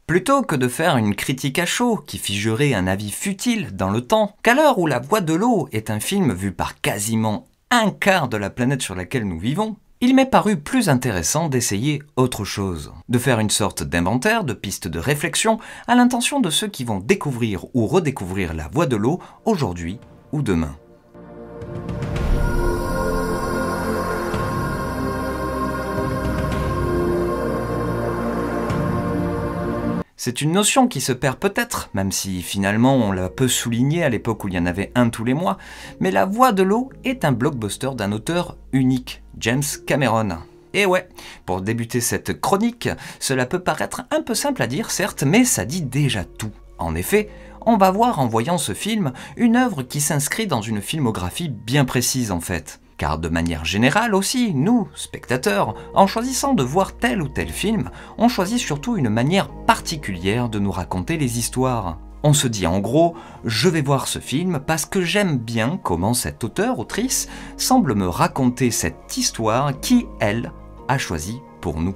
Plutôt que de faire une critique à chaud qui figerait un avis futile dans le temps, qu'à l'heure où La Voix de l'eau est un film vu par quasiment un quart de la planète sur laquelle nous vivons, il m'est paru plus intéressant d'essayer autre chose, de faire une sorte d'inventaire de pistes de réflexion à l'intention de ceux qui vont découvrir ou redécouvrir La Voix de l'eau aujourd'hui ou demain. C'est une notion qui se perd peut-être, même si finalement on l'a peu souligné à l'époque où il y en avait un tous les mois, mais La Voix de l'eau est un blockbuster d'un auteur unique, James Cameron. Et ouais, pour débuter cette chronique, cela peut paraître un peu simple à dire certes, mais ça dit déjà tout. En effet, on va voir en voyant ce film une œuvre qui s'inscrit dans une filmographie bien précise en fait. Car de manière générale aussi, nous, spectateurs, en choisissant de voir tel ou tel film, on choisit surtout une manière particulière de nous raconter les histoires. On se dit en gros, je vais voir ce film parce que j'aime bien comment cet auteur-autrice semble me raconter cette histoire qui, elle, a choisi pour nous.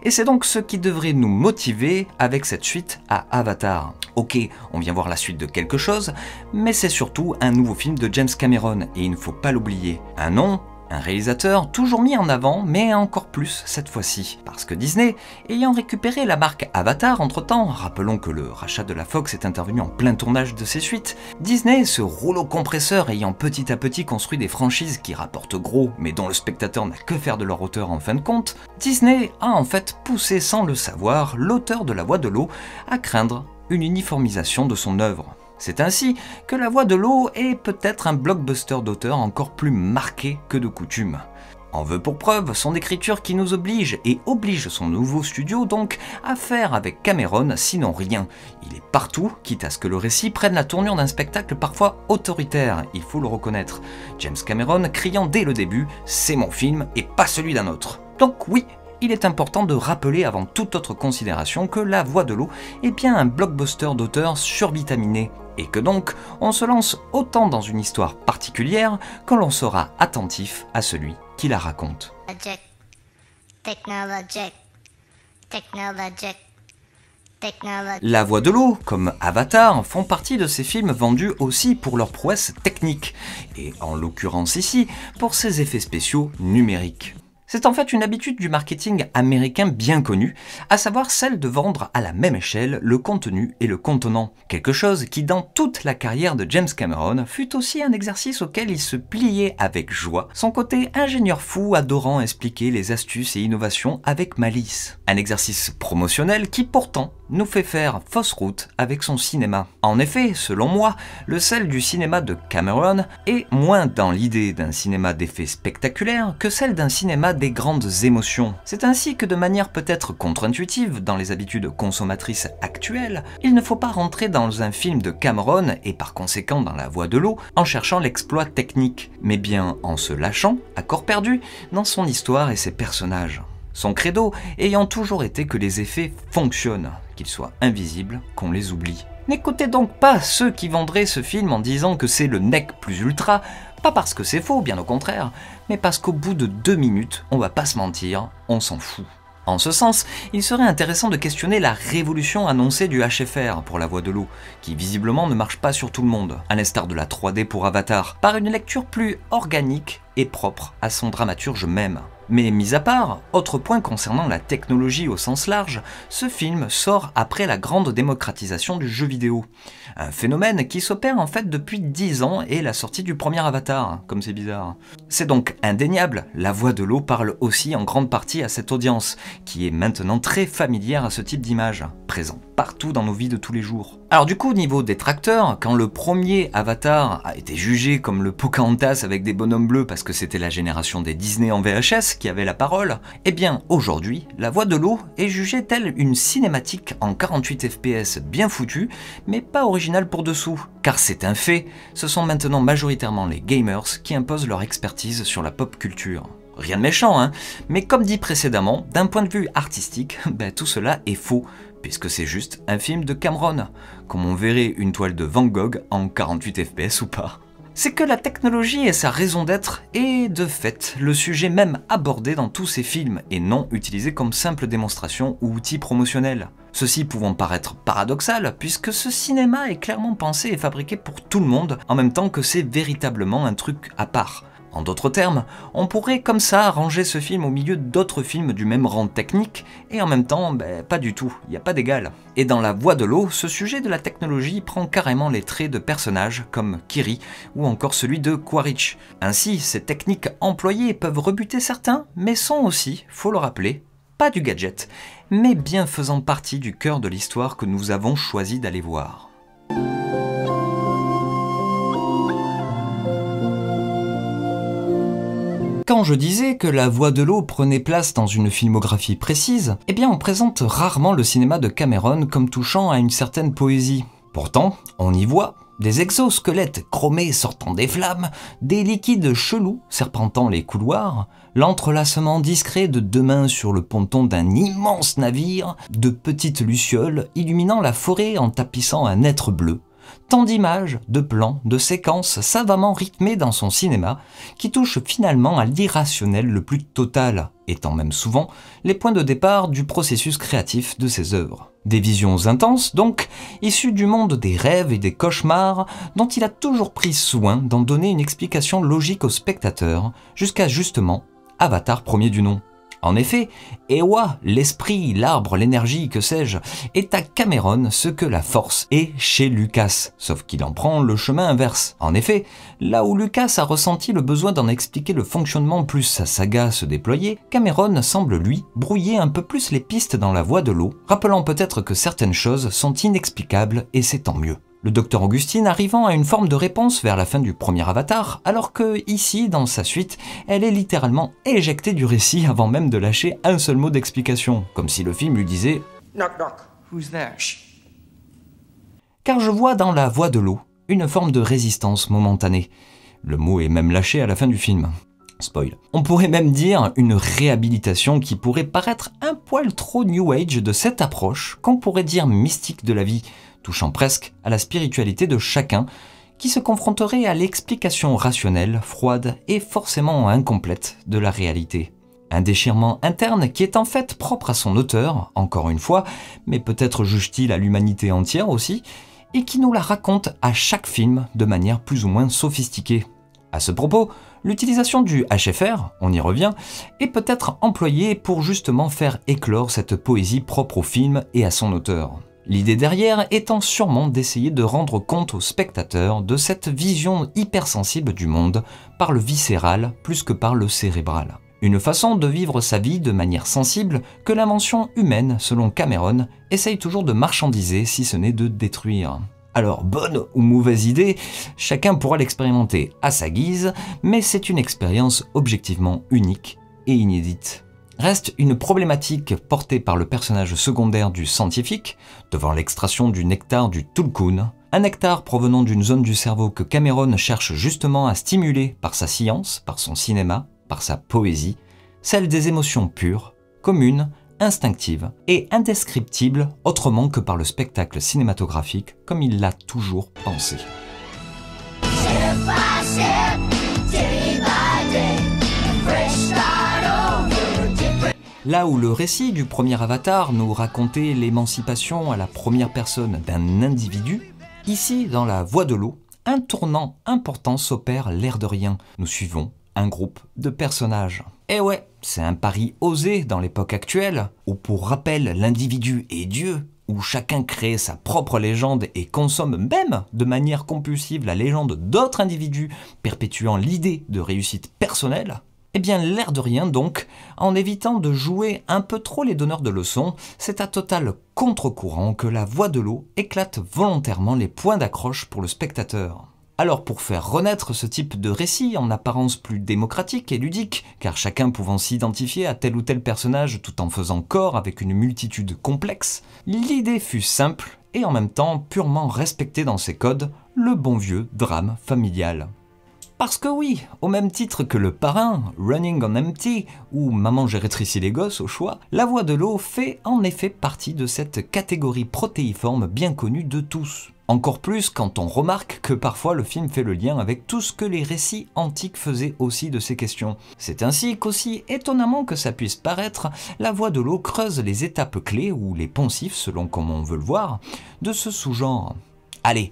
Et c'est donc ce qui devrait nous motiver avec cette suite à Avatar. Ok, on vient voir la suite de quelque chose, mais c'est surtout un nouveau film de James Cameron, et il ne faut pas l'oublier. Un nom, un réalisateur toujours mis en avant, mais encore plus cette fois-ci. Parce que Disney, ayant récupéré la marque Avatar entre-temps, rappelons que le rachat de la Fox est intervenu en plein tournage de ses suites, Disney, ce rouleau compresseur ayant petit à petit construit des franchises qui rapportent gros, mais dont le spectateur n'a que faire de leur auteur en fin de compte, Disney a en fait poussé sans le savoir l'auteur de La Voix de l'eau à craindre une uniformisation de son œuvre. C'est ainsi que La Voix de l'eau est peut-être un blockbuster d'auteur encore plus marqué que de coutume. En veut pour preuve son écriture qui nous oblige, et oblige son nouveau studio donc, à faire avec Cameron sinon rien. Il est partout, quitte à ce que le récit prenne la tournure d'un spectacle parfois autoritaire, il faut le reconnaître. James Cameron criant dès le début « c'est mon film et pas celui d'un autre ». Donc oui, il est important de rappeler avant toute autre considération que La Voix de l'eau est bien un blockbuster d'auteur survitaminé, et que donc on se lance autant dans une histoire particulière que l'on sera attentif à celui qui la raconte. La Voix de l'eau, comme Avatar, font partie de ces films vendus aussi pour leur prouesse technique, et en l'occurrence ici, pour ses effets spéciaux numériques. C'est en fait une habitude du marketing américain bien connue, à savoir celle de vendre à la même échelle le contenu et le contenant. Quelque chose qui, dans toute la carrière de James Cameron, fut aussi un exercice auquel il se pliait avec joie, son côté ingénieur fou adorant expliquer les astuces et innovations avec malice. Un exercice promotionnel qui pourtant nous fait faire fausse route avec son cinéma. En effet, selon moi, le sel du cinéma de Cameron est moins dans l'idée d'un cinéma d'effets spectaculaires que celle d'un cinéma des grandes émotions. C'est ainsi que de manière peut-être contre-intuitive dans les habitudes consommatrices actuelles, il ne faut pas rentrer dans un film de Cameron et par conséquent dans La Voix de l'eau en cherchant l'exploit technique, mais bien en se lâchant, à corps perdu, dans son histoire et ses personnages. Son credo ayant toujours été que les effets fonctionnent, qu'ils soient invisibles, qu'on les oublie. N'écoutez donc pas ceux qui vendraient ce film en disant que c'est le nec plus ultra, pas parce que c'est faux, bien au contraire, mais parce qu'au bout de 2 minutes, on va pas se mentir, on s'en fout. En ce sens, il serait intéressant de questionner la révolution annoncée du HFR pour La Voix de l'eau, qui visiblement ne marche pas sur tout le monde, à l'instar de la 3D pour Avatar, par une lecture plus organique et propre à son dramaturge même. Mais mis à part, autre point concernant la technologie au sens large, ce film sort après la grande démocratisation du jeu vidéo. Un phénomène qui s'opère en fait depuis 10 ans et la sortie du premier Avatar, comme c'est bizarre. C'est donc indéniable, La Voix de l'eau parle aussi en grande partie à cette audience, qui est maintenant très familière à ce type d'image, présent partout dans nos vies de tous les jours. Alors du coup, niveau détracteurs, quand le premier Avatar a été jugé comme le Pocahontas avec des bonhommes bleus parce que c'était la génération des Disney en VHS qui avait la parole, eh bien aujourd'hui, La Voix de l'eau est jugée telle une cinématique en 48 fps bien foutue, mais pas originale pour dessous. Car c'est un fait, ce sont maintenant majoritairement les gamers qui imposent leur expertise sur la pop culture. Rien de méchant, hein, mais comme dit précédemment, d'un point de vue artistique, tout cela est faux, puisque c'est juste un film de Cameron, comme on verrait une toile de Van Gogh en 48 fps ou pas. C'est que la technologie est sa raison d'être et, de fait, le sujet même abordé dans tous ces films et non utilisé comme simple démonstration ou outil promotionnel. Ceci pouvant paraître paradoxal, puisque ce cinéma est clairement pensé et fabriqué pour tout le monde, en même temps que c'est véritablement un truc à part. En d'autres termes, on pourrait comme ça ranger ce film au milieu d'autres films du même rang technique, et en même temps, pas du tout, il n'y a pas d'égal. Et dans La Voix de l'eau, ce sujet de la technologie prend carrément les traits de personnages comme Kiri ou encore celui de Quaritch. Ainsi, ces techniques employées peuvent rebuter certains, mais sont aussi, faut le rappeler, pas du gadget, mais bien faisant partie du cœur de l'histoire que nous avons choisi d'aller voir. Quand je disais que La Voix de l'eau prenait place dans une filmographie précise, eh bien on présente rarement le cinéma de Cameron comme touchant à une certaine poésie. Pourtant, on y voit des exosquelettes chromés sortant des flammes, des liquides chelous serpentant les couloirs, l'entrelacement discret de deux mains sur le ponton d'un immense navire, de petites lucioles illuminant la forêt en tapissant un être bleu. Tant d'images, de plans, de séquences savamment rythmées dans son cinéma qui touchent finalement à l'irrationnel le plus total, étant même souvent les points de départ du processus créatif de ses œuvres. Des visions intenses donc, issues du monde des rêves et des cauchemars dont il a toujours pris soin d'en donner une explication logique au spectateur, jusqu'à justement Avatar premier du nom. En effet, Eywa, l'esprit, l'arbre, l'énergie, que sais-je, est à Cameron ce que la force est chez Lucas, sauf qu'il en prend le chemin inverse. En effet, là où Lucas a ressenti le besoin d'en expliquer le fonctionnement plus sa saga se déployer, Cameron semble lui brouiller un peu plus les pistes dans La Voix de l'eau, rappelant peut-être que certaines choses sont inexplicables et c'est tant mieux. Le docteur Augustine arrivant à une forme de réponse vers la fin du premier Avatar, alors que, ici, dans sa suite, elle est littéralement éjectée du récit avant même de lâcher un seul mot d'explication, comme si le film lui disait « Knock knock, who's there ?» Car je vois dans La Voix de l'eau une forme de résistance momentanée. Le mot est même lâché à la fin du film. Spoil. On pourrait même dire une réhabilitation qui pourrait paraître un poil trop New Age de cette approche qu'on pourrait dire mystique de la vie, touchant presque à la spiritualité de chacun, qui se confronterait à l'explication rationnelle, froide et forcément incomplète de la réalité. Un déchirement interne qui est en fait propre à son auteur, encore une fois, mais peut-être juge-t-il à l'humanité entière aussi, et qui nous la raconte à chaque film de manière plus ou moins sophistiquée. À ce propos, l'utilisation du HFR, on y revient, est peut-être employée pour justement faire éclore cette poésie propre au film et à son auteur. L'idée derrière étant sûrement d'essayer de rendre compte au spectateur de cette vision hypersensible du monde par le viscéral plus que par le cérébral. Une façon de vivre sa vie de manière sensible que l'invention humaine, selon Cameron, essaye toujours de marchandiser si ce n'est de détruire. Alors, bonne ou mauvaise idée, chacun pourra l'expérimenter à sa guise, mais c'est une expérience objectivement unique et inédite. Reste une problématique portée par le personnage secondaire du scientifique, devant l'extraction du nectar du Tulkun, un nectar provenant d'une zone du cerveau que Cameron cherche justement à stimuler par sa science, par son cinéma, par sa poésie, celle des émotions pures, communes, instinctives et indescriptibles autrement que par le spectacle cinématographique comme il l'a toujours pensé. Là où le récit du premier Avatar nous racontait l'émancipation à la première personne d'un individu, ici, dans La Voix de l'eau, un tournant important s'opère l'air de rien. Nous suivons un groupe de personnages. Et ouais, c'est un pari osé dans l'époque actuelle, où pour rappel l'individu est Dieu, où chacun crée sa propre légende et consomme même de manière compulsive la légende d'autres individus, perpétuant l'idée de réussite personnelle. Eh bien, l'air de rien donc, en évitant de jouer un peu trop les donneurs de leçons, c'est à total contre-courant que La Voix de l'eau éclate volontairement les points d'accroche pour le spectateur. Alors pour faire renaître ce type de récit en apparence plus démocratique et ludique, car chacun pouvant s'identifier à tel ou tel personnage tout en faisant corps avec une multitude complexe, l'idée fut simple et en même temps purement respectée dans ses codes, le bon vieux drame familial. Parce que oui, au même titre que Le Parrain, Running on Empty ou Maman j'ai rétréci les gosses au choix, La Voix de l'eau fait en effet partie de cette catégorie protéiforme bien connue de tous. Encore plus quand on remarque que parfois le film fait le lien avec tout ce que les récits antiques faisaient aussi de ces questions. C'est ainsi qu'aussi étonnamment que ça puisse paraître, La Voix de l'eau creuse les étapes clés, ou les poncifs selon comment on veut le voir, de ce sous-genre. Allez,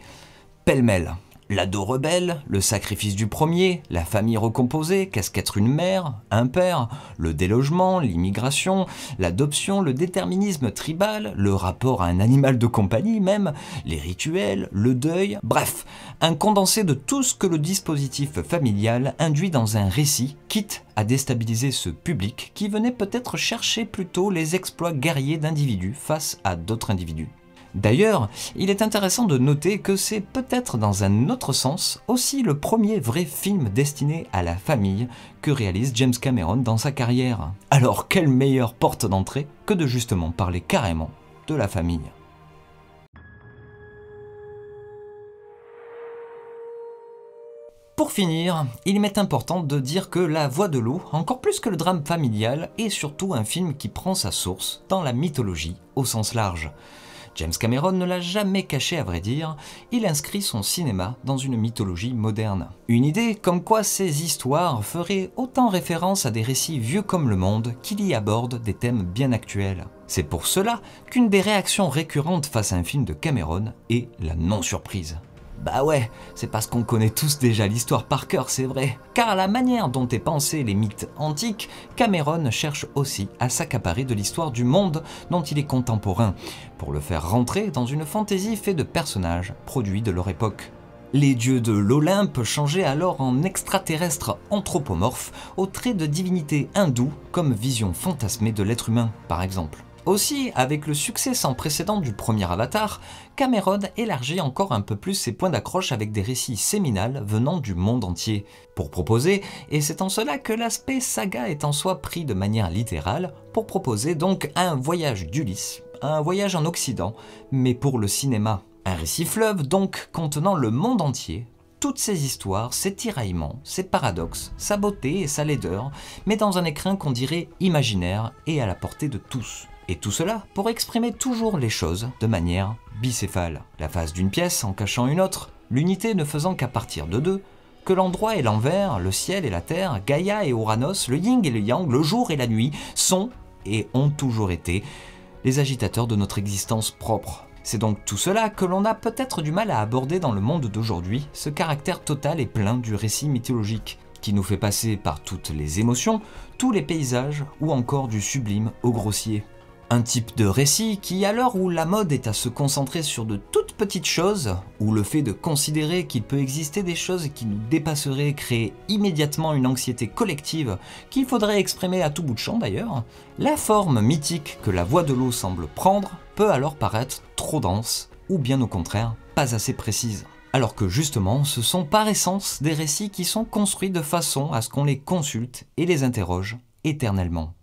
pêle-mêle. L'ado rebelle, le sacrifice du premier, la famille recomposée, qu'est-ce qu'être une mère, un père, le délogement, l'immigration, l'adoption, le déterminisme tribal, le rapport à un animal de compagnie même, les rituels, le deuil, bref, un condensé de tout ce que le dispositif familial induit dans un récit, quitte à déstabiliser ce public qui venait peut-être chercher plutôt les exploits guerriers d'individus face à d'autres individus. D'ailleurs, il est intéressant de noter que c'est peut-être dans un autre sens aussi le premier vrai film destiné à la famille que réalise James Cameron dans sa carrière. Alors quelle meilleure porte d'entrée que de justement parler carrément de la famille. Pour finir, il m'est important de dire que La Voix de l'eau, encore plus que le drame familial, est surtout un film qui prend sa source dans la mythologie au sens large. James Cameron ne l'a jamais caché à vrai dire, il inscrit son cinéma dans une mythologie moderne. Une idée comme quoi ces histoires feraient autant référence à des récits vieux comme le monde qu'il y aborde des thèmes bien actuels. C'est pour cela qu'une des réactions récurrentes face à un film de Cameron est la non-surprise. Bah ouais, c'est parce qu'on connaît tous déjà l'histoire par cœur, c'est vrai. Car à la manière dont est pensé les mythes antiques, Cameron cherche aussi à s'accaparer de l'histoire du monde dont il est contemporain, pour le faire rentrer dans une fantaisie faite de personnages produits de leur époque. Les dieux de l'Olympe changeaient alors en extraterrestres anthropomorphes aux traits de divinité hindoue comme vision fantasmée de l'être humain, par exemple. Aussi, avec le succès sans précédent du premier Avatar, Cameron élargit encore un peu plus ses points d'accroche avec des récits séminales venant du monde entier, pour proposer, et c'est en cela que l'aspect saga est en soi pris de manière littérale, pour proposer donc un voyage d'Ulysse, un voyage en Occident, mais pour le cinéma. Un récit fleuve donc contenant le monde entier, toutes ces histoires, ses tiraillements, ses paradoxes, sa beauté et sa laideur, mais dans un écrin qu'on dirait imaginaire et à la portée de tous. Et tout cela pour exprimer toujours les choses de manière bicéphale. La face d'une pièce en cachant une autre, l'unité ne faisant qu'à partir de deux, que l'endroit et l'envers, le ciel et la terre, Gaïa et Uranus, le yin et le yang, le jour et la nuit, sont et ont toujours été les agitateurs de notre existence propre. C'est donc tout cela que l'on a peut-être du mal à aborder dans le monde d'aujourd'hui, ce caractère total et plein du récit mythologique, qui nous fait passer par toutes les émotions, tous les paysages ou encore du sublime au grossier. Un type de récit qui, à l'heure où la mode est à se concentrer sur de toutes petites choses, où le fait de considérer qu'il peut exister des choses qui nous dépasseraient crée immédiatement une anxiété collective qu'il faudrait exprimer à tout bout de champ d'ailleurs, la forme mythique que La Voix de l'eau semble prendre peut alors paraître trop dense, ou bien au contraire, pas assez précise. Alors que justement, ce sont par essence des récits qui sont construits de façon à ce qu'on les consulte et les interroge éternellement.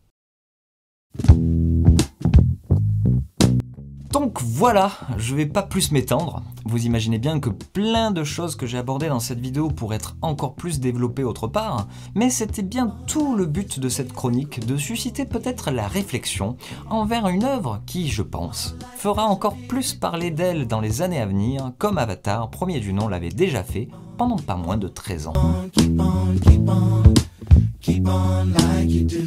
Donc voilà, je vais pas plus m'étendre. Vous imaginez bien que plein de choses que j'ai abordées dans cette vidéo pourraient être encore plus développées autre part, mais c'était bien tout le but de cette chronique, de susciter peut-être la réflexion envers une œuvre qui, je pense, fera encore plus parler d'elle dans les années à venir, comme Avatar, premier du nom, l'avait déjà fait pendant pas moins de 13 ans. Keep on like you do.